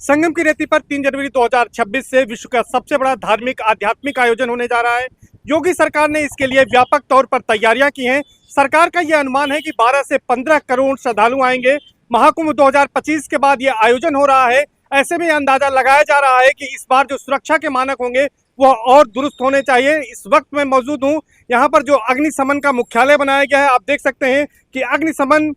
संगम की रेती पर 3 जनवरी 2026 से विश्व का सबसे बड़ा धार्मिक आध्यात्मिक आयोजन होने जा रहा है। योगी सरकार ने इसके लिए व्यापक तौर पर तैयारियां की हैं। सरकार का यह अनुमान है कि 12 से 15 करोड़ श्रद्धालु आएंगे। महाकुंभ 2025 के बाद यह आयोजन हो रहा है। ऐसे में अंदाजा लगाया जा रहा है कि इस बार जो सुरक्षा के मानक होंगे वह और दुरुस्त होने चाहिए। इस वक्त मैं मौजूद हूँ यहाँ पर जो अग्निशमन का मुख्यालय बनाया गया है। आप देख सकते हैं कि अग्निशमन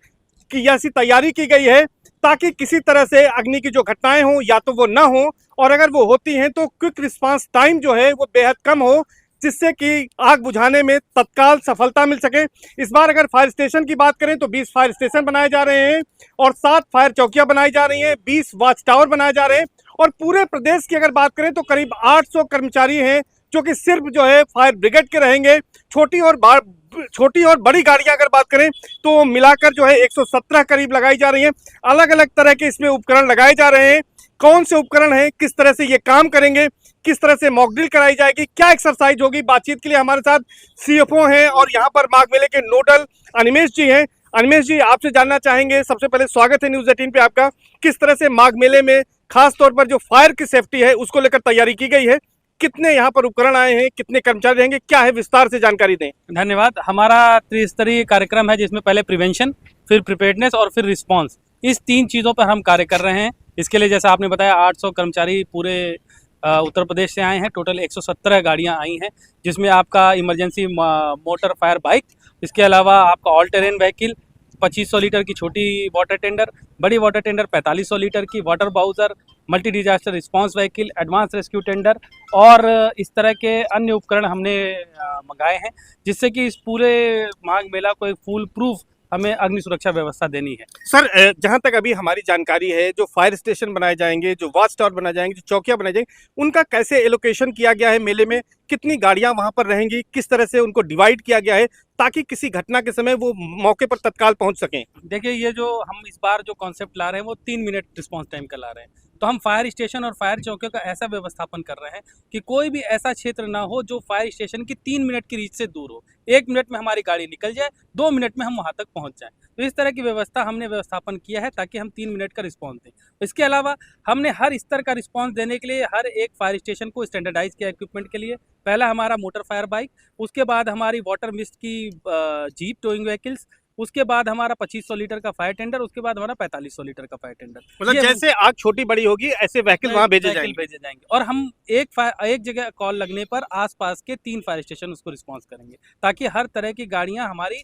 की ऐसी तैयारी की गई है ताकि किसी तरह से अग्नि की जो घटनाएं हों या तो वो ना हो, और अगर वो होती हैं तो क्विक रिस्पांस टाइम जो है वो बेहद कम हो, जिससे कि आग बुझाने में तत्काल सफलता मिल सके। इस बार अगर फायर स्टेशन की बात करें तो 20 फायर स्टेशन बनाए जा रहे हैं और 7 फायर चौकियां बनाई जा रही हैं, 20 वॉच टावर बनाए जा रहे हैं। और पूरे प्रदेश की अगर बात करें तो करीब 800 कर्मचारी हैं जो कि सिर्फ जो है फायर ब्रिगेड के रहेंगे। छोटी और बड़ी गाड़ियां अगर बात करें तो मिलाकर जो है 117 करीब लगाई जा रही हैं। अलग अलग तरह के इसमें उपकरण लगाए जा रहे हैं। कौन से उपकरण हैं, किस तरह से ये काम करेंगे, किस तरह से मॉक ड्रिल कराई जाएगी, क्या एक्सरसाइज होगी, बातचीत के लिए हमारे साथ सीएफओ हैं और यहाँ पर माघ मेले के नोडल अनिमेश जी हैं। अनिमेश जी, आपसे जानना चाहेंगे, सबसे पहले स्वागत है न्यूज 18 पे आपका। किस तरह से माघ मेले में खास तौर पर जो फायर की सेफ्टी है उसको लेकर तैयारी की गई है? कितने यहाँ पर उपकरण आए हैं, कितने कर्मचारी रहेंगे, क्या है, विस्तार से जानकारी दें। धन्यवाद। हमारा त्रिस्तरीय कार्यक्रम है जिसमें पहले प्रिवेंशन, फिर प्रिपेयर्डनेस और फिर रिस्पांस, इस 3 चीज़ों पर हम कार्य कर रहे हैं। इसके लिए जैसा आपने बताया 800 कर्मचारी पूरे उत्तर प्रदेश से आए हैं। टोटल 117 गाड़ियां आई हैं जिसमें आपका इमरजेंसी मोटर फायर बाइक, इसके अलावा आपका ऑल टेरेन व्हीकिल, 2500 लीटर की छोटी वाटर टेंडर, बड़ी वाटर टेंडर 4500 लीटर की, water bowser, multi disaster response vehicle, advance rescue tender और इस तरह के अन्य उपकरण हमने मंगाए हैं, जिससे कि इस पूरे माघ मेला को एक फुल प्रूफ हमें अग्नि सुरक्षा व्यवस्था देनी है। सर, जहां तक अभी हमारी जानकारी है, जो फायर स्टेशन बनाए जाएंगे, जो वॉच टावर बनाए जाएंगे, जो चौकियां बनाई जाएंगी, उनका कैसे एलोकेशन किया गया है मेले में? कितनी गाड़ियां वहां पर रहेंगी, किस तरह से उनको डिवाइड किया गया है ताकि किसी घटना के समय वो मौके पर तत्काल पहुंच सकें? देखिए, ये जो हम इस बार जो कॉन्सेप्ट ला रहे हैं वो 3 मिनट रिस्पॉन्स टाइम का ला रहे हैं। तो हम फायर स्टेशन और फायर चौकियों का ऐसा व्यवस्थापन कर रहे हैं कि कोई भी ऐसा क्षेत्र ना हो जो फायर स्टेशन की 3 मिनट की रीच से दूर हो। 1 मिनट में हमारी गाड़ी निकल जाए, 2 मिनट में हम वहाँ तक पहुँच जाएं। तो इस तरह की व्यवस्था हमने व्यवस्थापन किया है ताकि हम 3 मिनट का रिस्पॉन्स दें। इसके अलावा हमने हर स्तर का रिस्पॉन्स देने के लिए हर एक फायर स्टेशन को स्टैंडर्डाइज किया इक्विपमेंट के लिए। पहला हमारा मोटर फायर बाइक, उसके बाद हमारी वाटर मिस्ट की जीप टोइंग व्हीकल्स, उसके बाद हमारा 2500 लीटर का फायर टेंडर, उसके बाद हमारा 4500 लीटर का फायर टेंडर। मतलब जैसे आग छोटी बड़ी होगी ऐसे व्हीकल वहां भेजे जाएंगे। और हम एक जगह कॉल लगने पर आसपास के 3 फायर स्टेशन उसको रिस्पांस करेंगे ताकि हर तरह की गाड़ियां हमारी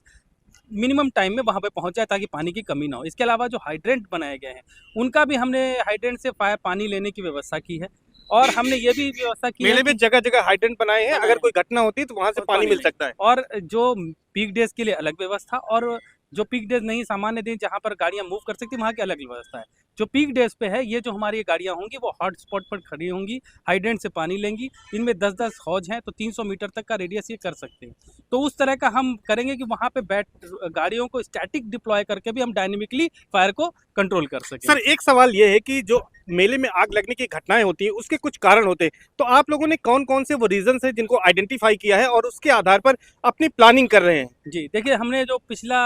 मिनिमम टाइम में वहां पे पहुंच जाए ताकि पानी की कमी ना हो। इसके अलावा जो हाइड्रेंट बनाए गए हैं उनका भी हमने हाइड्रेंट से फायर पानी लेने की व्यवस्था की है और हमने ये भी व्यवस्था की मेले में जगह जगह हाइड्रेंट बनाए हैं, अगर कोई घटना होती है तो वहां से पानी मिल सकता है। और जो पीक डेज के लिए अलग व्यवस्था और जो पीक डेज नहीं, सामान्य दिन जहाँ पर गाड़ियाँ मूव कर सकती है वहाँ की अलग व्यवस्था है। जो पीक डेज पे है, ये जो हमारी गाड़ियाँ होंगी वो हॉट स्पॉट पर खड़ी होंगी, हाइड्रेंट से पानी लेंगी। इनमें 10-10 हौज हैं तो 300 मीटर तक का रेडियस ये कर सकते हैं। तो उस तरह का हम करेंगे कि वहाँ पे गाड़ियों को स्टैटिक डिप्लॉय करके भी हम डायनेमिकली फायर को कंट्रोल कर सकें। सर, एक सवाल ये है कि जो मेले में आग लगने की घटनाएं होती है उसके कुछ कारण होते हैं, तो आप लोगों ने कौन कौन से वो रीजंस है जिनको आइडेंटिफाई किया है और उसके आधार पर अपनी प्लानिंग कर रहे हैं? जी, देखिए, हमने जो पिछला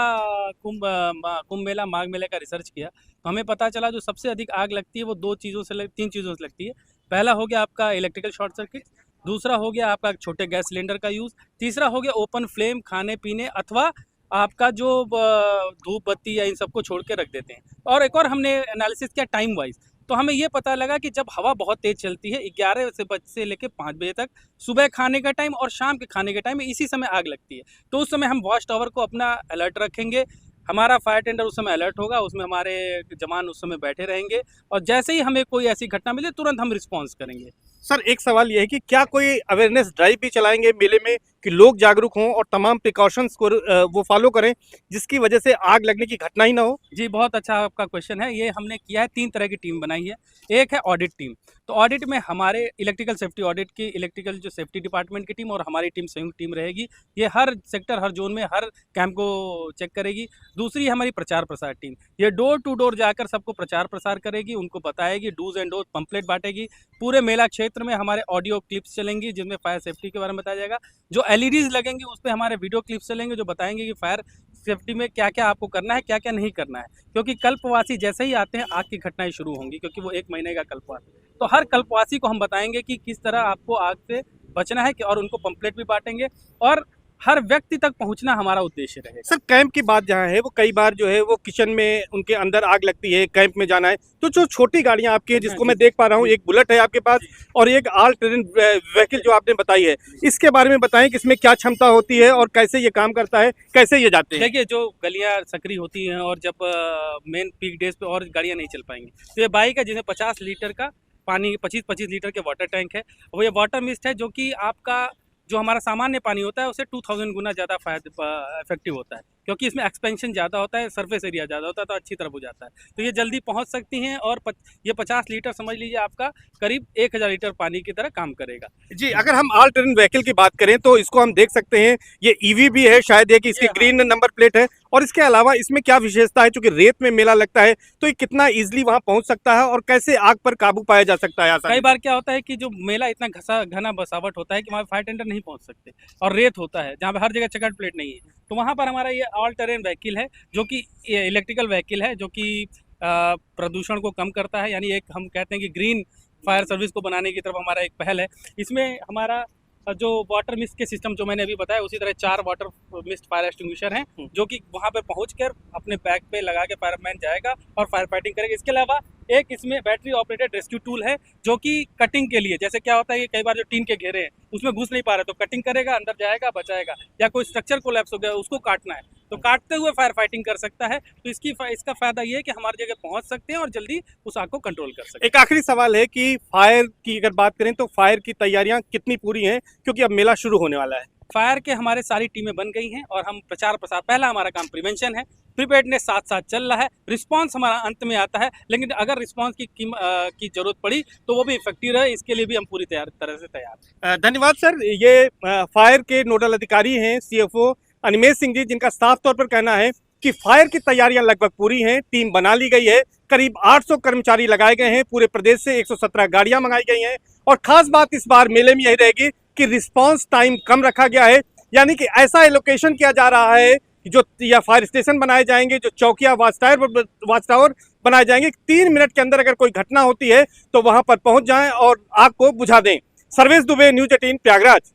कुंभ मेला माघ मेले का रिसर्च किया तो हमें पता चला जो सबसे अधिक आग लगती है वो 3 चीज़ों से लगती है। पहला हो गया आपका इलेक्ट्रिकल शॉर्ट सर्किट, दूसरा हो गया आपका छोटे गैस सिलेंडर का यूज़, तीसरा हो गया ओपन फ्लेम, खाने पीने अथवा आपका जो धूप बत्ती या इन सबको छोड़ के रख देते हैं। और एक और हमने एनालिसिस किया टाइम वाइज, तो हमें ये पता लगा कि जब हवा बहुत तेज़ चलती है 11 से लेकर 5 बजे तक, सुबह खाने का टाइम और शाम के खाने के टाइम में इसी समय आग लगती है। तो उस समय हम वॉच टावर को अपना अलर्ट रखेंगे, हमारा फायर टेंडर उस समय अलर्ट होगा, उसमें हमारे जवान उस समय बैठे रहेंगे और जैसे ही हमें कोई ऐसी घटना मिले तुरंत हम रिस्पॉन्स करेंगे। सर, एक सवाल ये है कि क्या कोई अवेयरनेस ड्राइव भी चलाएंगे मेले में कि लोग जागरूक हों और तमाम प्रिकॉशंस को वो फॉलो करें जिसकी वजह से आग लगने की घटना ही ना हो? जी, बहुत अच्छा आपका क्वेश्चन है। ये हमने किया है, 3 तरह की टीम बनाई है। एक है ऑडिट टीम, तो ऑडिट में हमारे इलेक्ट्रिकल सेफ्टी ऑडिट की इलेक्ट्रिकल जो सेफ्टी डिपार्टमेंट की टीम और हमारी टीम संयुक्त टीम रहेगी। ये हर सेक्टर, हर जोन में, हर कैंप को चेक करेगी। दूसरी हमारी प्रचार प्रसार टीम, ये डोर टू डोर जाकर सबको प्रचार प्रसार करेगी, उनको बताएगी, डूज एंड डोज पंपलेट बांटेगी। पूरे मेला क्षेत्र में हमारे ऑडियो क्लिप्स चलेंगी जिसमें फायर सेफ्टी के बारे में बताया जाएगा। जो एलईडीज लगेंगी उस पर हमारे वीडियो क्लिप्स चलेंगे जो बताएंगे कि फायर सेफ्टी में क्या क्या आपको करना है, क्या क्या नहीं करना है, क्योंकि कल्पवासी जैसे ही आते हैं आग की घटनाएं शुरू होंगी, क्योंकि वो 1 महीने का कल्पवास। तो हर कल्पवासी को हम बताएंगे कि किस तरह आपको आग से बचना है, और उनको पंपलेट भी बांटेंगे, और हर व्यक्ति तक पहुंचना हमारा उद्देश्य रहेगा। सर कैंप की बात जहाँ है वो कई बार जो है वो किचन में उनके अंदर आग लगती है, कैंप में जाना है, तो जो छोटी गाड़ियाँ आपकी है जिसको मैं देख पा रहा हूँ, एक बुलेट है आपके पास और एक ऑल टेरेन व्हीकल जो आपने बताई है, इसके बारे में बताएं कि इसमें क्या क्षमता होती है और कैसे ये काम करता है, कैसे ये जाते हैं। देखिए, जो गलियां सकरी होती हैं और जब मेन पीक डेज पे और गाड़ियां नहीं चल पाएंगी, तो ये बाइक है जिसमें 50 लीटर का पानी, 25-25 लीटर के वाटर टैंक है। वो ये वाटर मिस्ट है जो कि आपका जो हमारा सामान्य पानी होता है उससे 2000 गुना ज़्यादा इफेक्टिव होता है, क्योंकि इसमें एक्सपेंशन ज़्यादा होता है, सरफेस एरिया ज़्यादा होता है, तो अच्छी तरह बुझाता है। तो ये जल्दी पहुंच सकती हैं, और ये 50 लीटर समझ लीजिए आपका करीब 1000 लीटर पानी की तरह काम करेगा। जी, अगर हम ऑल टेरेन व्हीकल की बात करें तो इसको हम देख सकते हैं, ये ईवी भी है, शायद ये कि इसकी ग्रीन नंबर प्लेट है, और इसके अलावा इसमें क्या विशेषता है, चूंकि रेत में मेला लगता है तो ये कितना इजीली वहां पहुंच सकता है और कैसे आग पर काबू पाया जा सकता है आसानी कई से? बार क्या होता है कि जो मेला इतना घना बसावट होता है कि वहाँ फायर टेंडर नहीं पहुँच सकते, और रेत होता है जहाँ पे हर जगह चेकर्ड प्लेट नहीं है, तो वहाँ पर हमारा ये ऑल टेरेन व्हीकल है, जो कि इलेक्ट्रिकल व्हीकल है, जो कि प्रदूषण को कम करता है। यानी एक हम कहते हैं कि ग्रीन फायर सर्विस को बनाने की तरफ हमारा एक पहल है। इसमें हमारा जो वाटर मिस्ट के सिस्टम जो मैंने अभी बताया, उसी तरह 4 वाटर मिस्ट फायर एक्सटिंग्विशर हैं, जो कि वहाँ पे पहुँचकर अपने बैग पे लगा के फायरमैन जाएगा और फायर फाइटिंग करेगा। इसके अलावा एक इसमें बैटरी ऑपरेटेड रेस्क्यू टूल है, जो कि कटिंग के लिए, जैसे क्या होता है कि कई बार जो टीन के घेरे हैं उसमें घुस नहीं पा रहे, तो कटिंग करेगा, अंदर जाएगा, बचाएगा, या कोई स्ट्रक्चर कोलैप्स हो गया उसको काटना है तो काटते हुए फायर फाइटिंग कर सकता है। तो इसका फायदा ये है कि हमारी जगह पहुंच सकते हैं और जल्दी उस आग को कंट्रोल कर सकते हैं। एक आखिरी सवाल है कि फायर की अगर बात करें तो फायर की तैयारियां कितनी पूरी हैं, क्योंकि अब मेला शुरू होने वाला है। फायर के हमारे सारी टीमें बन गई हैं, और हम प्रचार प्रसार, पहला हमारा काम प्रिवेंशन है, प्रिपेयर्डनेस साथ साथ चल रहा है, रिस्पांस हमारा अंत में आता है, लेकिन अगर रिस्पांस की जरूरत पड़ी तो वो भी इफेक्टिव रहे, इसके लिए भी हम पूरी तरह से तैयार हैं। धन्यवाद सर। ये फायर के नोडल अधिकारी हैं CFO अनिमेश सिंह जी, जिनका साफ तौर पर कहना है कि फायर की तैयारियां लगभग पूरी हैं, टीम बना ली गई है, करीब 800 कर्मचारी लगाए गए हैं, पूरे प्रदेश से 117 गाड़ियां मंगाई गई हैं, और खास बात इस बार मेले में यही रहेगी कि रिस्पांस टाइम कम रखा गया है, यानी कि ऐसा एलोकेशन किया जा रहा है जो या फायर स्टेशन बनाए जाएंगे, जो चौकिया वाच टावर बनाए जाएंगे, 3 मिनट के अंदर अगर कोई घटना होती है तो वहां पर पहुंच जाएं और आग को बुझा दें। सर्वेश दुबे, न्यूज़ 18 प्रयागराज।